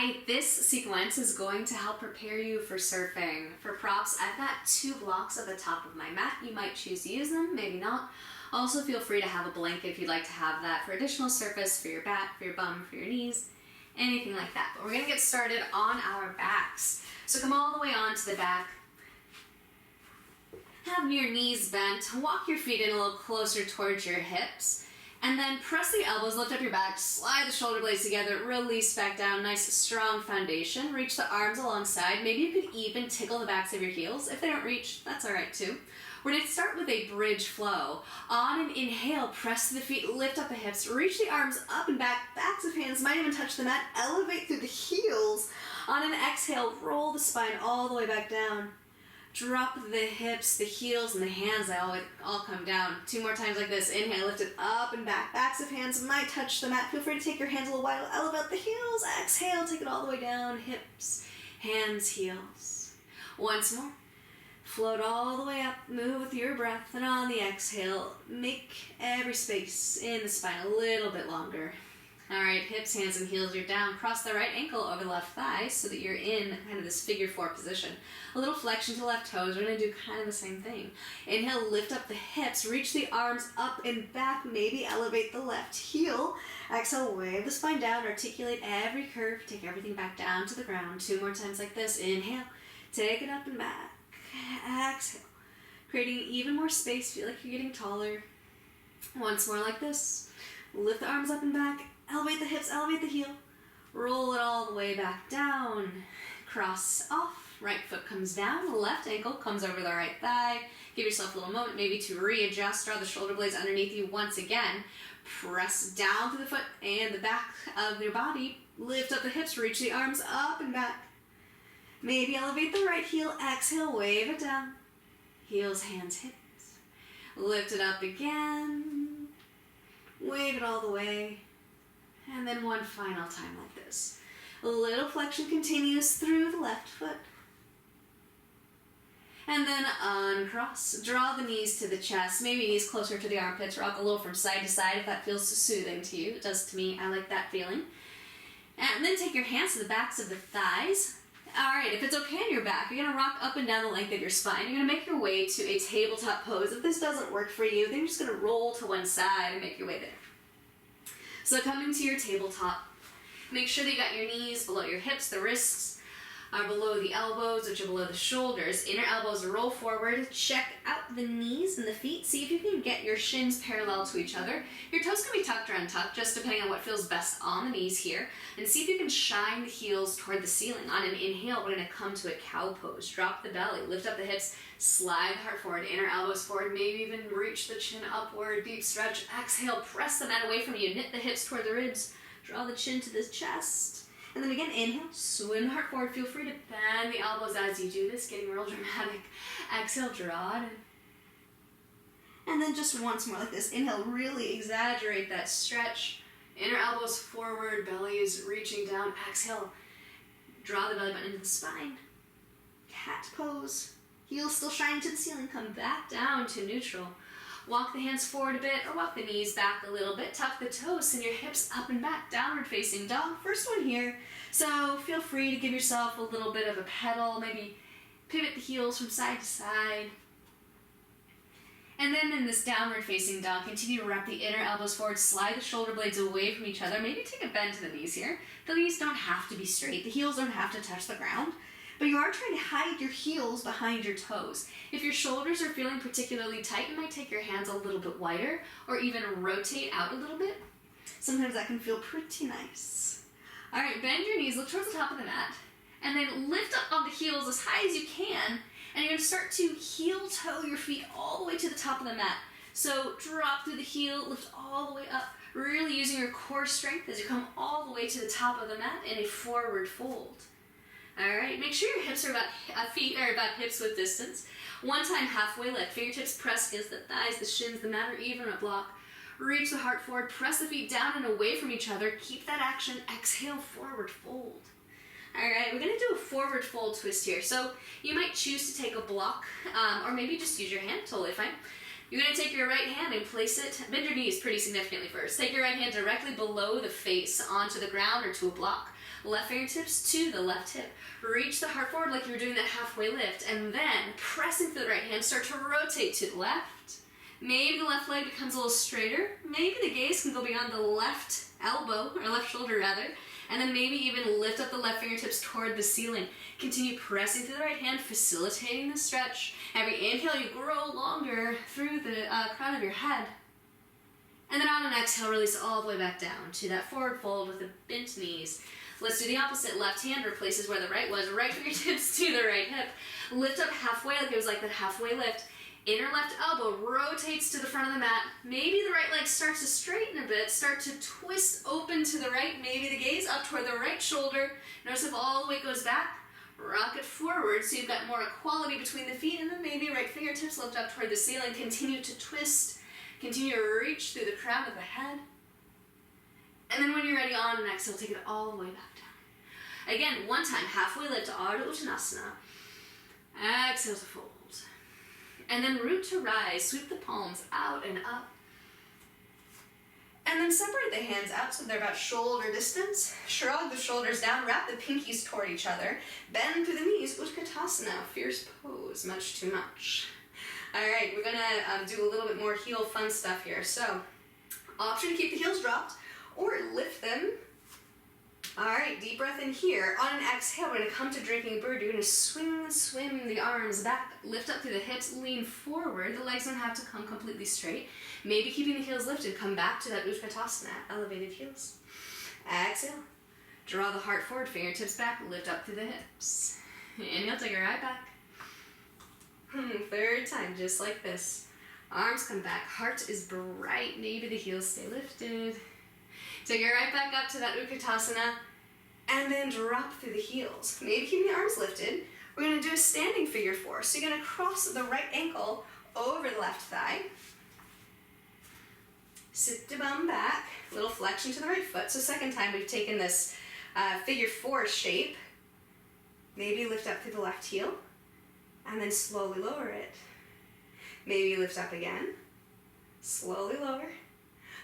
Hi, this sequence is going to help prepare you for surfing. For props, I've got 2 blocks at the top of my mat. You might choose to use them, maybe not. Also feel free to have a blanket if you'd like to have that for additional surface for your back, for your bum, for your knees, anything like that. But we're gonna get started on our backs. So come all the way onto the back. Have your knees bent, walk your feet in a little closer towards your hips. And then press the elbows, lift up your back, slide the shoulder blades together, release back down, nice strong foundation. Reach the arms alongside. Maybe you could even tickle the backs of your heels. If they don't reach, that's all right too. We're gonna start with a bridge flow. On an inhale, press the feet, lift up the hips, reach the arms up and back, backs of hands might even touch the mat, elevate through the heels. On an exhale, roll the spine all the way back down. Drop the hips, the heels, and the hands, they all come down. 2 more times like this. Inhale, lift it up and back. Backs of hands might touch the mat. Feel free to take your hands a little wide. Elevate the heels. Exhale, take it all the way down. Hips, hands, heels. Once more. Float all the way up. Move with your breath. And on the exhale, make every space in the spine a little bit longer. All right, hips, hands, and heels are down. Cross the right ankle over the left thigh so that you're in kind of this figure 4 position. A little flexion to the left toes. We're gonna do kind of the same thing. Inhale, lift up the hips, reach the arms up and back, maybe elevate the left heel. Exhale, wave the spine down, articulate every curve, take everything back down to the ground. 2 more times like this. Inhale, take it up and back. Exhale, creating even more space, feel like you're getting taller. Once more like this. Lift the arms up and back. Elevate the hips, elevate the heel. Roll it all the way back down. Cross off, right foot comes down, left ankle comes over the right thigh. Give yourself a little moment maybe to readjust, draw the shoulder blades underneath you once again. Press down through the foot and the back of your body. Lift up the hips, reach the arms up and back. Maybe elevate the right heel, exhale, wave it down. Heels, hands, hips. Lift it up again. Wave it all the way. And then one final time like this. A little flexion continues through the left foot. And then uncross. Draw the knees to the chest. Maybe knees closer to the armpits. Rock a little from side to side if that feels soothing to you. It does to me. I like that feeling. And then take your hands to the backs of the thighs. All right, if it's okay on your back, you're gonna rock up and down the length of your spine. You're gonna make your way to a tabletop pose. If this doesn't work for you, then you're just gonna roll to one side and make your way there. So coming to your tabletop, make sure that you got your knees below your hips, the wrists are below the elbows, which are below the shoulders. Inner elbows roll forward. Check out the knees and the feet. See if you can get your shins parallel to each other. Your toes can be tucked or untucked, just depending on what feels best on the knees here. And see if you can shine the heels toward the ceiling. On an inhale, we're gonna come to a cow pose. Drop the belly, lift up the hips, slide the heart forward, inner elbows forward, maybe even reach the chin upward, deep stretch. Exhale, press the mat away from you, knit the hips toward the ribs, draw the chin to the chest. And then again, inhale, swing the heart forward. Feel free to bend the elbows as you do this, getting real dramatic. Exhale, draw it in. And then just once more like this. Inhale, really exaggerate that stretch. Inner elbows forward, belly is reaching down. Exhale, draw the belly button into the spine. Cat pose. Heels still shining to the ceiling. Come back down to neutral. Walk the hands forward a bit or walk the knees back a little bit. Tuck the toes, send your hips up and back. Downward facing dog. First one here. So feel free to give yourself a little bit of a pedal. Maybe pivot the heels from side to side. And then in this downward facing dog, continue to wrap the inner elbows forward. Slide the shoulder blades away from each other. Maybe take a bend to the knees here. The knees don't have to be straight. The heels don't have to touch the ground. But you are trying to hide your heels behind your toes. If your shoulders are feeling particularly tight, you might take your hands a little bit wider or even rotate out a little bit. Sometimes that can feel pretty nice. All right, bend your knees, look towards the top of the mat, and then lift up on the heels as high as you can, and you're gonna start to heel toe your feet all the way to the top of the mat. So drop through the heel, lift all the way up, really using your core strength as you come all the way to the top of the mat in a forward fold. All right, make sure your hips are feet are about hips width distance. One time halfway lift, fingertips press against the thighs, the shins, the mat, or even a block. Reach the heart forward, press the feet down and away from each other. Keep that action, exhale, forward fold. All right, we're gonna do a forward fold twist here. So you might choose to take a block, or maybe just use your hand, totally fine. You're going to take your right hand and place it, bend your knees pretty significantly first. Take your right hand directly below the face onto the ground or to a block. Left fingertips to the left hip. Reach the heart forward like you were doing that halfway lift, and then pressing through the right hand, start to rotate to the left. Maybe the left leg becomes a little straighter. Maybe the gaze can go beyond the left elbow, or left shoulder rather, and then maybe even lift up the left fingertips toward the ceiling. Continue pressing through the right hand, facilitating the stretch. Every inhale, you grow longer through the crown of your head. And then on an exhale, release all the way back down to that forward fold with the bent knees. Let's do the opposite. Left hand replaces where the right was. Right fingertips to the right hip. Lift up halfway like it was like that halfway lift. Inner left elbow rotates to the front of the mat. Maybe the right leg starts to straighten a bit. Start to twist open to the right. Maybe the gaze up toward the right shoulder. Notice if all the weight goes back. Rock it forward so you've got more equality between the feet, and then maybe right fingertips lift up toward the ceiling. Continue to twist. Continue to reach through the crown of the head. And then when you're ready, on an exhale, take it all the way back down. Again, one time, halfway lift to Ardha Uttanasana. Exhale to fold. And then root to rise, sweep the palms out and up. And then separate the hands out so they're about shoulder distance. Shrug the shoulders down, wrap the pinkies toward each other. Bend through the knees, Utkatasana, fierce pose, much too much. All right, we're gonna do a little bit more heel fun stuff here. So, option to keep the heels dropped or lift them. All right, deep breath in here. On an exhale, we're gonna come to drinking bird. You're gonna swim the arms back, lift up through the hips, lean forward. The legs don't have to come completely straight. Maybe keeping the heels lifted, come back to that Utkatasana, elevated heels. Exhale, draw the heart forward, fingertips back, lift up through the hips. Inhale, take it right back. Third time, just like this. Arms come back, heart is bright, maybe the heels stay lifted. Take it right back up to that Utkatasana, and then drop through the heels. Maybe keeping the arms lifted. We're gonna do a standing figure four. So you're gonna cross the right ankle over the left thigh. Sit the bum back, little flexion to the right foot. So second time we've taken this figure four shape. Maybe lift up through the left heel, and then slowly lower it. Maybe lift up again, slowly lower.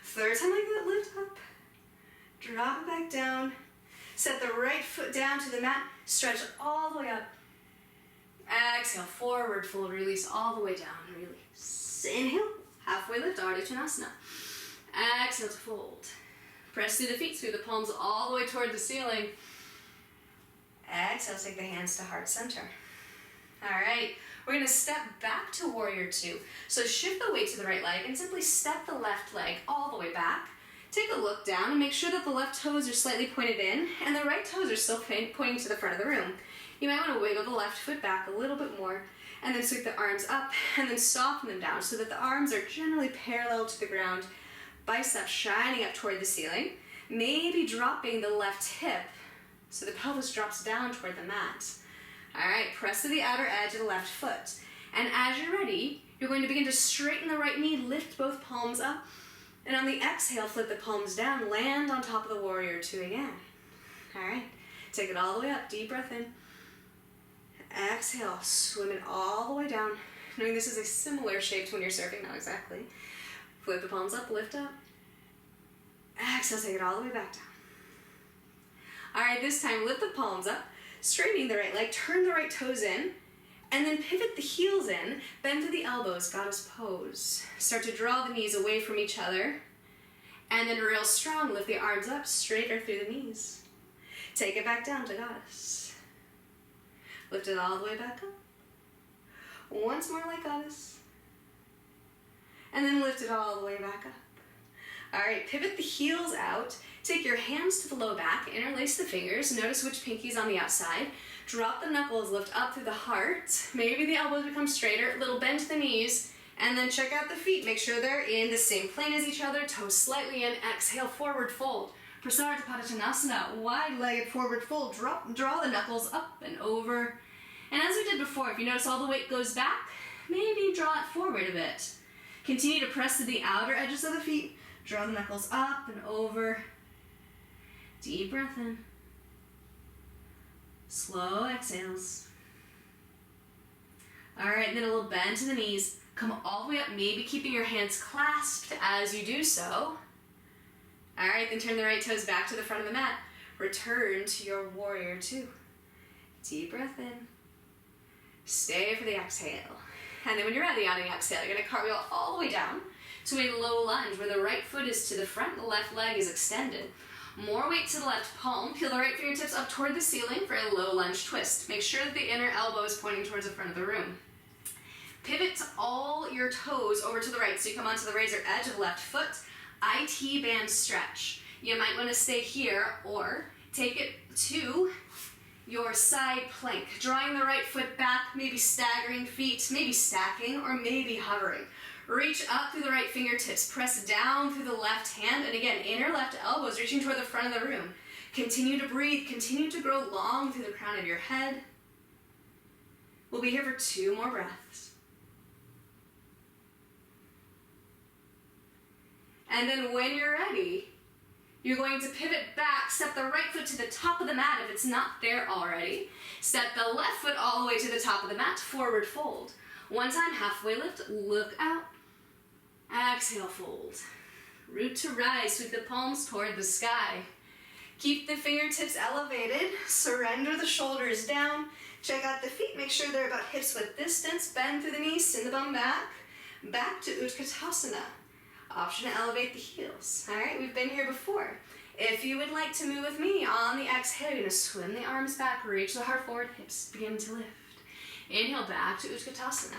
Third time like that, lift up. Drop it back down. Set the right foot down to the mat. Stretch all the way up. Exhale, forward fold, release all the way down. Release. Inhale, halfway lift, Ardha Uttanasana. Exhale to fold. Press through the feet, through the palms all the way toward the ceiling. Exhale, take the hands to heart center. All right, we're gonna step back to warrior two. So shift the weight to the right leg and simply step the left leg all the way back. Take a look down and make sure that the left toes are slightly pointed in and the right toes are still pointing to the front of the room. You might want to wiggle the left foot back a little bit more and then sweep the arms up and then soften them down so that the arms are generally parallel to the ground, biceps shining up toward the ceiling, maybe dropping the left hip so the pelvis drops down toward the mat. All right, press to the outer edge of the left foot. And as you're ready, you're going to begin to straighten the right knee, lift both palms up, and on the exhale, flip the palms down, land on top of the warrior two again. All right, take it all the way up, deep breath in. Exhale, swim it all the way down. Knowing this is a similar shape to when you're surfing, not exactly. Flip the palms up, lift up. Exhale, take it all the way back down. All right, this time lift the palms up, straightening the right leg, turn the right toes in, and then pivot the heels in, bend to the elbows, goddess pose. Start to draw the knees away from each other, and then real strong, lift the arms up, straighter through the knees. Take it back down to goddess. Lift it all the way back up. Once more like goddess. And then lift it all the way back up. All right, pivot the heels out. Take your hands to the low back, interlace the fingers, notice which pinky's on the outside. Drop the knuckles, lift up through the heart. Maybe the elbows become straighter, little bend to the knees, and then check out the feet. Make sure they're in the same plane as each other, toes slightly in, exhale, forward fold. Prasarita Padottanasana, wide-legged forward fold. Draw the knuckles up and over. And as we did before, if you notice all the weight goes back, maybe draw it forward a bit. Continue to press to the outer edges of the feet. Draw the knuckles up and over. Deep breath in. Slow exhales. All right, then a little bend to the knees. Come all the way up, maybe keeping your hands clasped as you do so. All right, then turn the right toes back to the front of the mat. Return to your warrior two. Deep breath in. Stay for the exhale. And then when you're ready on the exhale, you're gonna cartwheel all the way down to a low lunge where the right foot is to the front, the left leg is extended. More weight to the left palm. Peel the right fingertips up toward the ceiling for a low lunge twist. Make sure that the inner elbow is pointing towards the front of the room. Pivot all your toes over to the right so you come onto the razor edge of the left foot. IT band stretch. You might want to stay here or take it to your side plank. Drawing the right foot back, maybe staggering feet, maybe stacking, or maybe hovering. Reach up through the right fingertips. Press down through the left hand. And again, inner left elbows reaching toward the front of the room. Continue to breathe. Continue to grow long through the crown of your head. We'll be here for 2 more breaths. And then when you're ready, you're going to pivot back, step the right foot to the top of the mat if it's not there already. Step the left foot all the way to the top of the mat, forward fold. One time, halfway lift, look out. Exhale, fold. Root to rise, sweep the palms toward the sky. Keep the fingertips elevated, surrender the shoulders down. Check out the feet, make sure they're about hips width distance. Bend through the knees, send the bum back. Back to Utkatasana. Option to elevate the heels. All right, we've been here before. If you would like to move with me on the exhale, you're gonna swim the arms back, reach the heart forward, hips begin to lift. Inhale back to Utkatasana.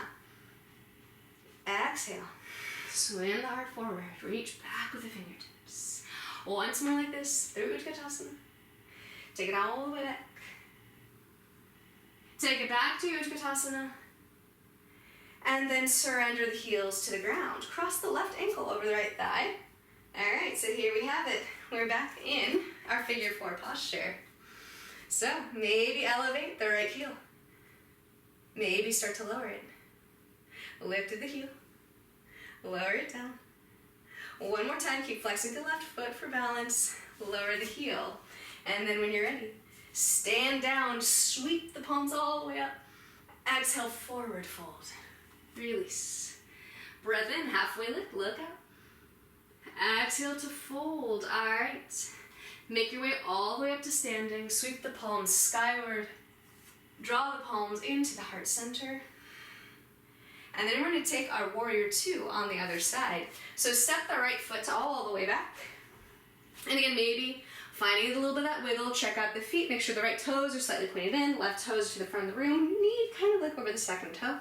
Exhale, swim the heart forward, reach back with the fingertips. Once more like this, through Utkatasana. Take it all the way back. Take it back to Utkatasana. And then surrender the heels to the ground. Cross the left ankle over the right thigh. All right, so here we have it. We're back in our figure 4 posture. So maybe elevate the right heel. Maybe start to lower it. Lift the heel. Lower it down. One more time, keep flexing the left foot for balance. Lower the heel. And then when you're ready, stand down, sweep the palms all the way up. Exhale, forward fold. Release. Breath in, halfway lift, look out. Exhale to fold. All right. Make your way all the way up to standing. Sweep the palms skyward. Draw the palms into the heart center. And then we're going to take our warrior 2 on the other side. So step the right foot all the way back. And again, maybe finding a little bit of that wiggle. Check out the feet. Make sure the right toes are slightly pointed in. Left toes to the front of the room. Knee kind of look over the second toe.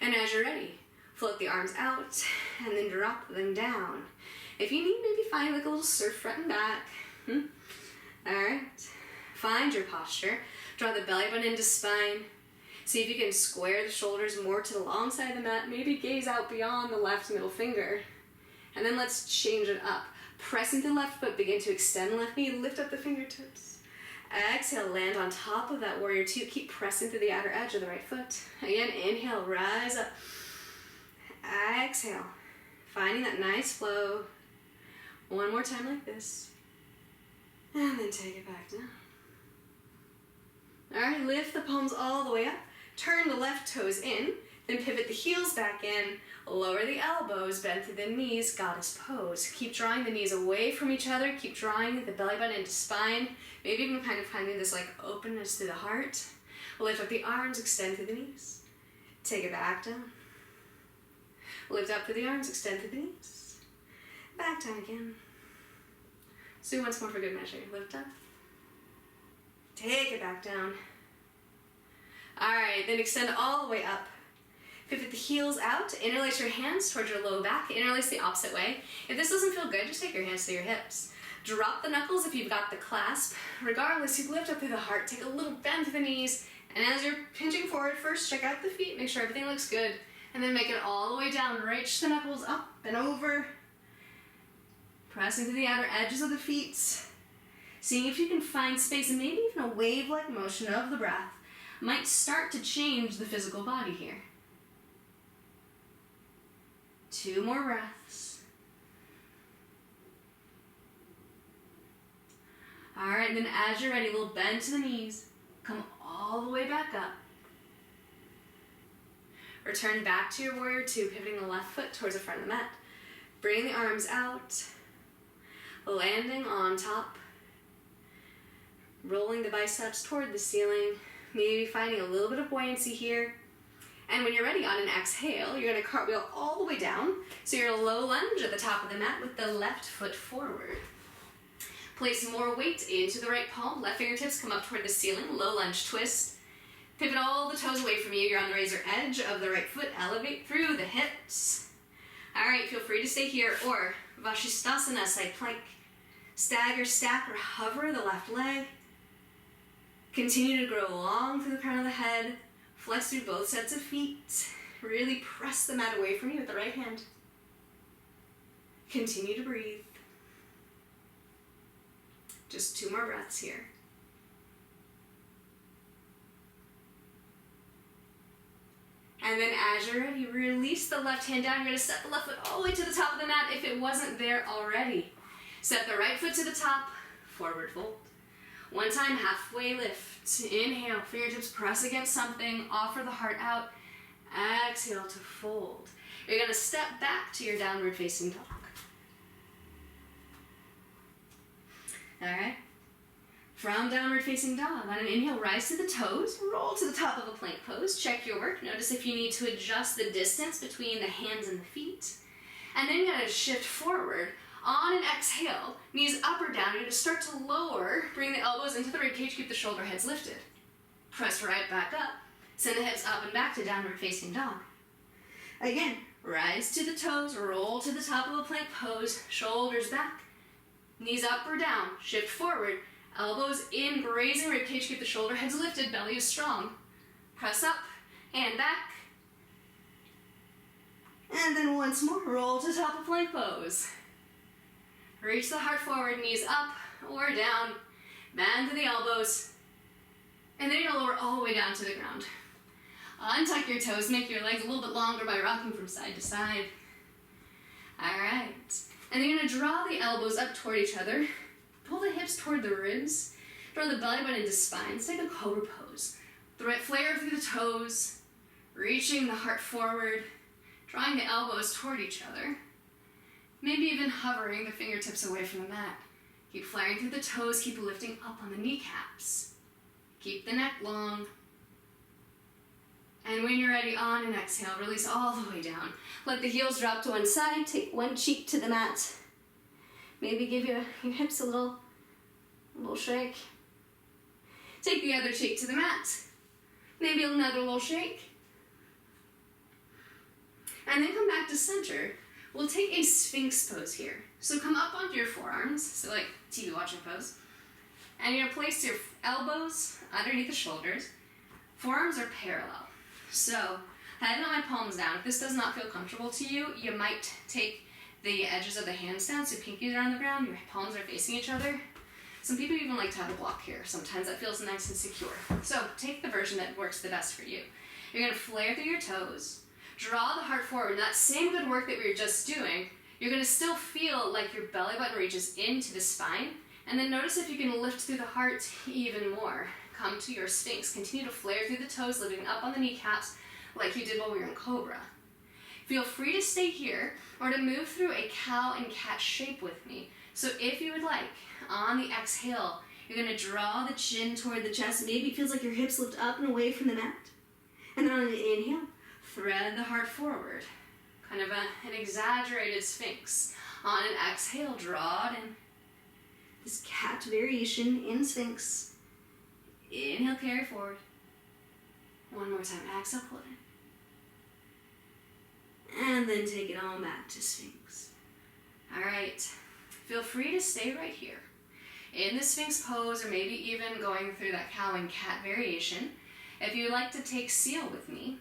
And as you're ready, float the arms out and then drop them down. If you need, maybe find like a little surf front and back. All right. Find your posture. Draw the belly button into spine. See if you can square the shoulders more to the long side of the mat. Maybe gaze out beyond the left middle finger. And then let's change it up. Press into the left foot. Begin to extend the left knee. Lift up the fingertips. Exhale, land on top of that warrior 2. Keep pressing through the outer edge of the right foot. Again, inhale, rise up. Exhale, finding that nice flow. One more time like this. And then take it back down. All right, lift the palms all the way up. Turn the left toes in. Then pivot the heels back in. Lower the elbows, bend through the knees, goddess pose. Keep drawing the knees away from each other. Keep drawing the belly button into spine. Maybe even kind of finding this like openness through the heart. Lift up the arms, extend through the knees. Take it back down. Lift up through the arms, extend through the knees. Back down again. So once more for good measure. Lift up. Take it back down. All right, then extend all the way up. Pivot the heels out, interlace your hands towards your low back, interlace the opposite way. If this doesn't feel good, just take your hands to your hips. Drop the knuckles if you've got the clasp. Regardless, you lift up through the heart, take a little bend through the knees, and as you're pinching forward, first check out the feet, make sure everything looks good, and then make it all the way down. Reach the knuckles up and over, pressing to the outer edges of the feet, seeing if you can find space, and maybe even a wave-like motion of the breath might start to change the physical body here. 2 more breaths. All right, and then as you're ready, a little bend to the knees. Come all the way back up. Return back to your warrior two, pivoting the left foot towards the front of the mat. Bring the arms out, landing on top, rolling the biceps toward the ceiling, maybe finding a little bit of buoyancy here. And when you're ready, on an exhale, you're gonna cartwheel all the way down. So you're in a low lunge at the top of the mat with the left foot forward. Place more weight into the right palm, left fingertips come up toward the ceiling, low lunge twist. Pivot all the toes away from you. You're on the razor edge of the right foot. Elevate through the hips. All right, feel free to stay here, or Vashisthasana, side plank. Stagger, stack, or hover the left leg. Continue to grow long through the crown of the head. Flex through both sets of feet. Really press the mat away from you with the right hand. Continue to breathe. Just 2 more breaths here. And then as you're ready, release the left hand down. You're going to step the left foot all the way to the top of the mat if it wasn't there already. Step the right foot to the top, forward fold. One time, halfway lift. Inhale, fingertips press against something, offer the heart out. Exhale to fold. You're going to step back to your downward facing dog. All right. From downward facing dog, on an inhale, rise to the toes, roll to the top of a plank pose. Check your work. Notice if you need to adjust the distance between the hands and the feet. And then you're going to shift forward. On an exhale, knees up or down, you're going to start to lower, bring the elbows into the ribcage, keep the shoulder heads lifted. Press right back up. Send the hips up and back to downward facing dog. Again, rise to the toes, roll to the top of a plank pose, shoulders back. Knees up or down, shift forward. Elbows in, raising ribcage, keep the shoulder heads lifted, belly is strong. Press up and back. And then once more, roll to top of plank pose. Reach the heart forward, knees up or down. Bend to the elbows. And then you're going to lower all the way down to the ground. Untuck your toes, make your legs a little bit longer by rocking from side to side. All right. And then you're going to draw the elbows up toward each other. Pull the hips toward the ribs. Draw the belly button into spine. It's like a cobra pose. Flare through the toes. Reaching the heart forward. Drawing the elbows toward each other. Maybe even hovering the fingertips away from the mat. Keep flaring through the toes. Keep lifting up on the kneecaps. Keep the neck long. And when you're ready, on an exhale, release all the way down. Let the heels drop to one side. Take one cheek to the mat. Maybe give your hips a little shake. Take the other cheek to the mat. Maybe another little shake. And then come back to center. We'll take a Sphinx pose here. So come up onto your forearms, so like TV watching pose. And you're going to place your elbows underneath the shoulders. Forearms are parallel. So I have my palms down. If this does not feel comfortable to you, you might take the edges of the hands down, so pinkies are on the ground, your palms are facing each other. Some people even like to have a block here. Sometimes that feels nice and secure. So take the version that works the best for you. You're going to flare through your toes, draw the heart forward. That same good work that we were just doing, you're going to still feel like your belly button reaches into the spine. And then notice if you can lift through the heart even more. Come to your Sphinx. Continue to flare through the toes, lifting up on the kneecaps like you did while we were in Cobra. Feel free to stay here or to move through a cow and cat shape with me. So if you would like, on the exhale, you're going to draw the chin toward the chest. Maybe it feels like your hips lift up and away from the mat. And then on an inhale, thread the heart forward. Kind of an exaggerated Sphinx. On an exhale, draw it in. This cat variation in Sphinx. Inhale, carry forward. One more time, exhale, pull it in. And then take it on back to Sphinx. All right, feel free to stay right here. In the Sphinx pose, or maybe even going through that cow and cat variation. If you would like to take seal with me,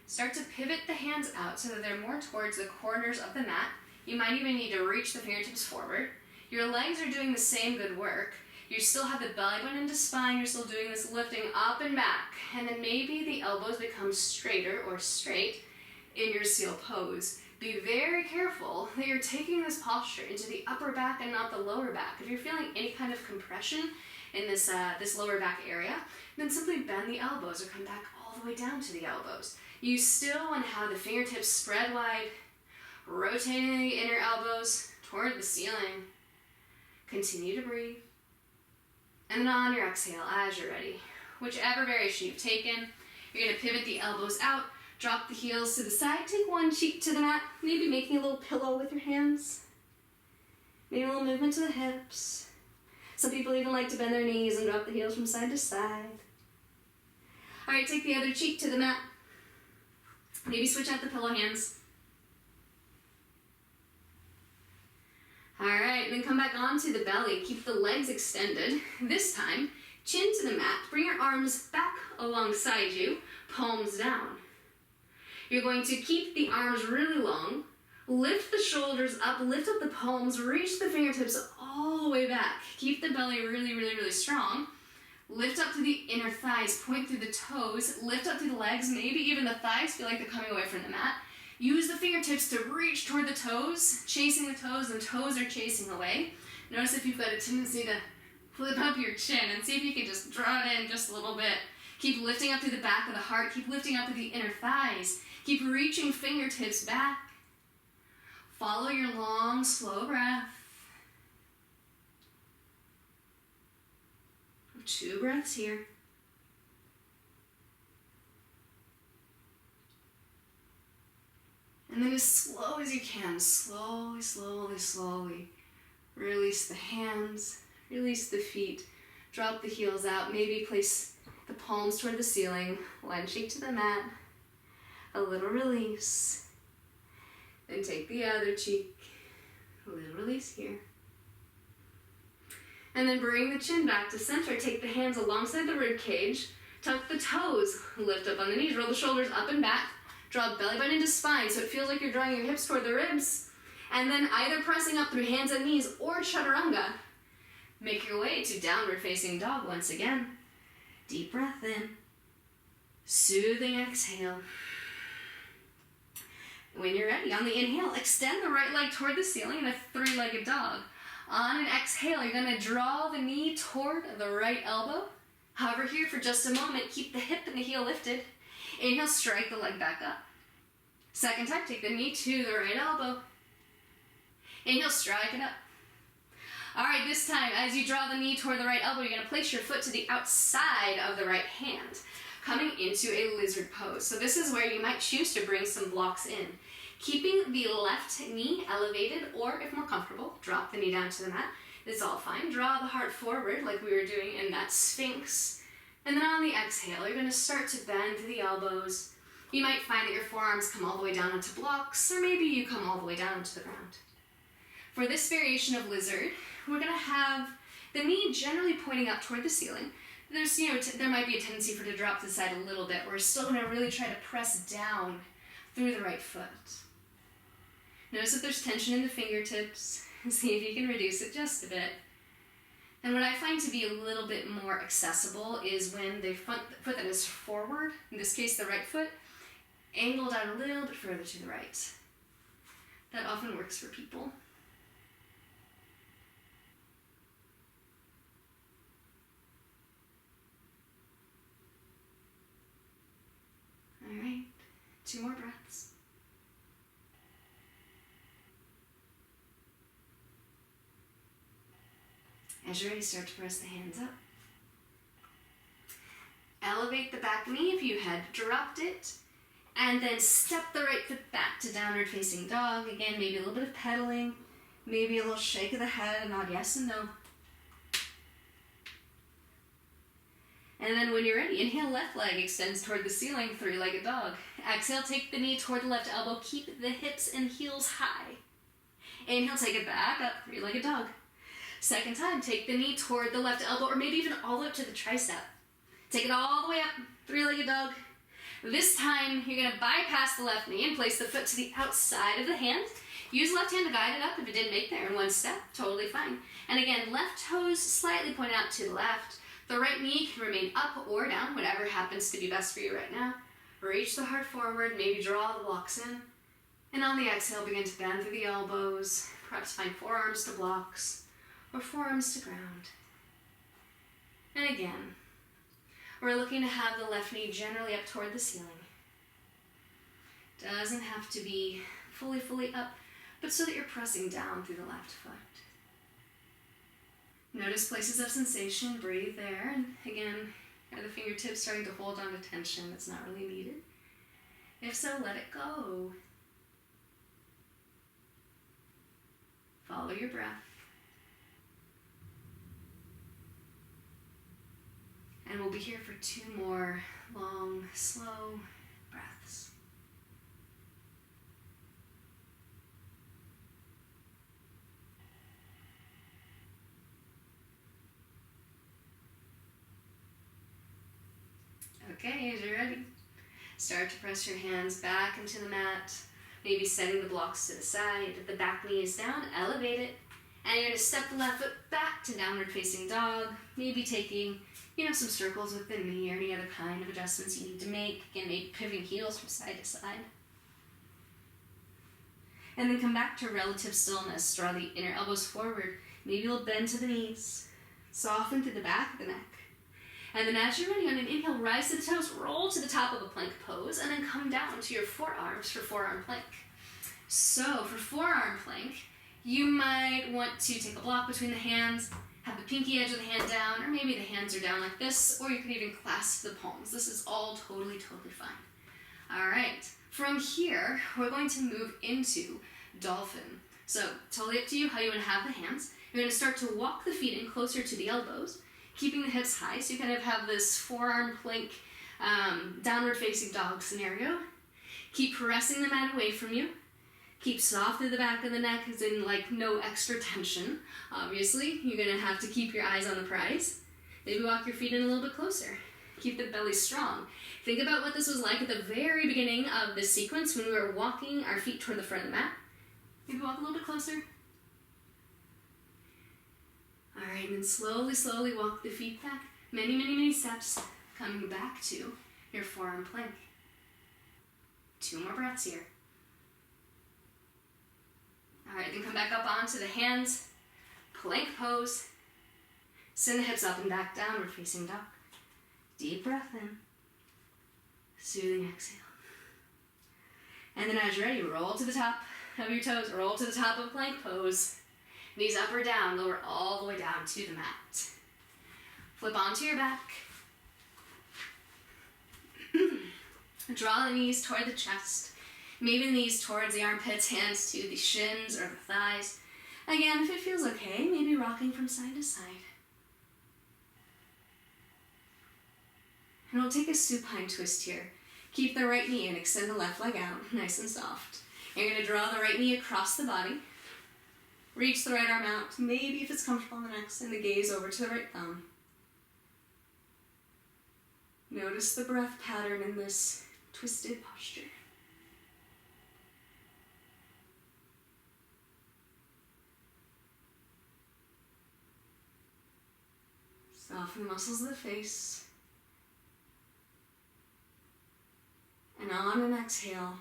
start to pivot the hands out so that they're more towards the corners of the mat. You might even need to reach the fingertips forward. Your legs are doing the same good work. You still have the belly button into spine. You're still doing this lifting up and back. And then maybe the elbows become straighter or straight in your seal pose. Be very careful that you're taking this posture into the upper back and not the lower back. If you're feeling any kind of compression in this lower back area, then simply bend the elbows or come back all the way down to the elbows. You still want to have the fingertips spread wide, rotating the inner elbows toward the ceiling. Continue to breathe. And then on your exhale, as you're ready, whichever variation you've taken, you're going to pivot the elbows out, drop the heels to the side, take one cheek to the mat, maybe making a little pillow with your hands. Maybe a little movement to the hips. Some people even like to bend their knees and drop the heels from side to side. All right, take the other cheek to the mat. Maybe switch out the pillow hands. All right, then come back onto the belly. Keep the legs extended. This time, chin to the mat. Bring your arms back alongside you, palms down. You're going to keep the arms really long. Lift the shoulders up, lift up the palms, reach the fingertips all the way back. Keep the belly really, really, really strong. Lift up to the inner thighs, point through the toes, lift up through the legs, maybe even the thighs feel like they're coming away from the mat. Use the fingertips to reach toward the toes, chasing the toes, and the toes are chasing away. Notice if you've got a tendency to flip up your chin and see if you can just draw it in just a little bit. Keep lifting up through the back of the heart, keep lifting up through the inner thighs, keep reaching fingertips back. Follow your long, slow breath. 2 breaths here. And then as slow as you can, slowly, slowly, slowly, release the hands, release the feet, drop the heels out, maybe place the palms toward the ceiling, one cheek to the mat, a little release. Then take the other cheek, a little release here. And then bring the chin back to center. Take the hands alongside the rib cage. Tuck the toes. Lift up on the knees. Roll the shoulders up and back. Draw belly button into spine so it feels like you're drawing your hips toward the ribs. And then either pressing up through hands and knees or chaturanga. Make your way to downward facing dog once again. Deep breath in. Soothing exhale. When you're ready, on the inhale, extend the right leg toward the ceiling in a 3-legged dog. On an exhale, you're going to draw the knee toward the right elbow. Hover here for just a moment. Keep the hip and the heel lifted. Inhale, strike the leg back up. Second time, take the knee to the right elbow. Inhale, strike it up. All right, this time, as you draw the knee toward the right elbow, you're going to place your foot to the outside of the right hand, coming into a lizard pose. So this is where you might choose to bring some blocks in. Keeping the left knee elevated, or if more comfortable, drop the knee down to the mat. It's all fine. Draw the heart forward like we were doing in that Sphinx. And then on the exhale, you're going to start to bend the elbows. You might find that your forearms come all the way down onto blocks, or maybe you come all the way down to the ground. For this variation of lizard, we're going to have the knee generally pointing up toward the ceiling. There's, there might be a tendency for it to drop to the side a little bit. We're still going to really try to press down through the right foot. Notice if there's tension in the fingertips. See if you can reduce it just a bit. And what I find to be a little bit more accessible is when the front foot that is forward, in this case the right foot, angled out a little bit further to the right. That often works for people. All right, 2 more breaths. As you're ready, start to press the hands up. Elevate the back knee if you had dropped it. And then step the right foot back to downward facing dog. Again, maybe a little bit of pedaling. Maybe a little shake of the head, nod yes and no. And then when you're ready, inhale, left leg extends toward the ceiling, 3-legged dog. Exhale, take the knee toward the left elbow. Keep the hips and heels high. Inhale, take it back up, 3-legged dog. Second time, take the knee toward the left elbow, or maybe even all the way up to the tricep. Take it all the way up, 3-legged dog. This time, you're going to bypass the left knee and place the foot to the outside of the hand. Use left hand to guide it up if it didn't make there in one step, totally fine. And again, left toes slightly pointed out to the left. The right knee can remain up or down, whatever happens to be best for you right now. Reach the heart forward, maybe draw the blocks in. And on the exhale, begin to bend through the elbows. Perhaps find forearms to blocks or forearms to ground. And again, We're looking to have the left knee generally up toward the ceiling. Doesn't have to be fully up, but so that you're pressing down through the left foot. Notice places of sensation, breathe there, and again, are the fingertips starting to hold on to tension that's not really needed? If so, let it go. Follow your breath. And we'll be here for 2 more long, slow breaths. Okay, as you're ready, start to press your hands back into the mat, maybe setting the blocks to the side. If the back knee is down, elevate it. And you're going to step the left foot back to downward facing dog, maybe taking, some circles with the knee or any other kind of adjustments you need to make. Again, maybe pivoting heels from side to side. And then come back to relative stillness. Draw the inner elbows forward. Maybe you'll bend to the knees. Soften through the back of the neck. And then as you're ready, on an inhale, rise to the toes, roll to the top of a plank pose, and then come down to your forearms for forearm plank. So for forearm plank, you might want to take a block between the hands, have the pinky edge of the hand down, or maybe the hands are down like this, or you can even clasp the palms. This is all totally fine. All right, from here, we're going to move into dolphin. So totally up to you how you want to have the hands. You're going to start to walk the feet in closer to the elbows, keeping the hips high, so you kind of have this forearm plank, downward facing dog scenario. Keep pressing the mat away from you. Keep soft through the back of the neck, as in no extra tension. Obviously, you're gonna have to keep your eyes on the prize. Maybe walk your feet in a little bit closer. Keep the belly strong. Think about what this was like at the very beginning of this sequence when we were walking our feet toward the front of the mat. Maybe walk a little bit closer. All right, and then slowly walk the feet back. Many steps, coming back to your forearm plank. 2 more breaths here. All right, then come back up onto the hands, plank pose. Send the hips up and back, downward facing dog. Deep breath in, soothing exhale. And then as you're ready, roll to the top of your toes, roll to the top of plank pose. Knees up or down, lower all the way down to the mat. Flip onto your back. Draw the knees toward the chest. Maybe the knees towards the armpits, hands to the shins or the thighs. Again, if it feels okay, maybe rocking from side to side. And we'll take a supine twist here. Keep the right knee in, extend the left leg out, nice and soft. You're going to draw the right knee across the body. Reach the right arm out, maybe if it's comfortable on the neck, send the gaze over to the right thumb. Notice the breath pattern in this twisted posture. Soften the muscles of the face. And on an exhale,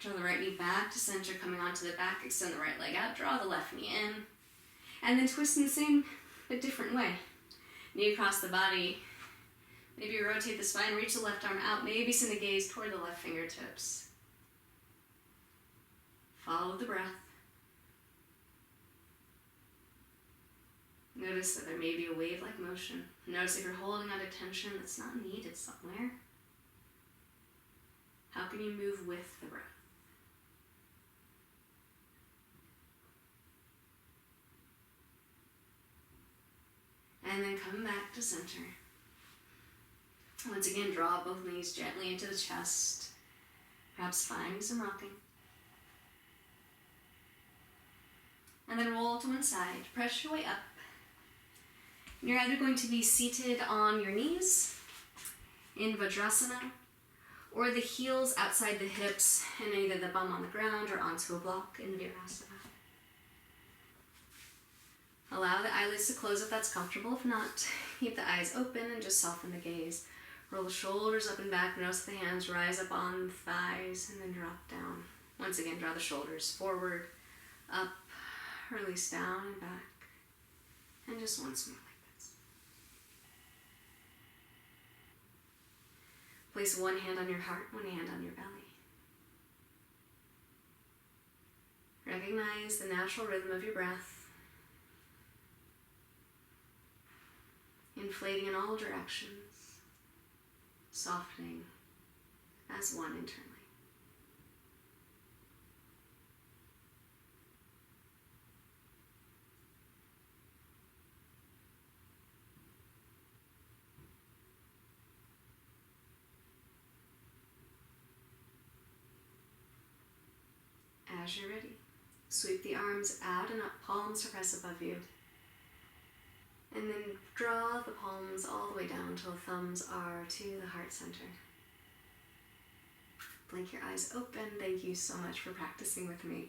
draw the right knee back to center, coming onto the back, extend the right leg out, draw the left knee in, and then twist in the same but different way. Knee across the body, maybe rotate the spine, reach the left arm out, maybe send the gaze toward the left fingertips. Follow the breath. Notice that there may be a wave-like motion. Notice if you're holding on to tension that's not needed somewhere. How can you move with the breath? And then come back to center. Once again, draw both knees gently into the chest, perhaps finding some rocking. And then roll to one side. Press your way up. You're either going to be seated on your knees in Vajrasana, or the heels outside the hips and either the bum on the ground or onto a block in Virasana. Allow the eyelids to close if that's comfortable. If not, keep the eyes open and just soften the gaze. Roll the shoulders up and back. Notice the hands rise up on the thighs and then drop down. Once again, draw the shoulders forward, up, release down and back. And just once more like this. Place one hand on your heart, one hand on your belly. Recognize the natural rhythm of your breath, inflating in all directions, softening as one internally. As you're ready, sweep the arms out and up, palms to press above you. And then draw the palms all the way down until the thumbs are to the heart center. Blink your eyes open. Thank you so much for practicing with me.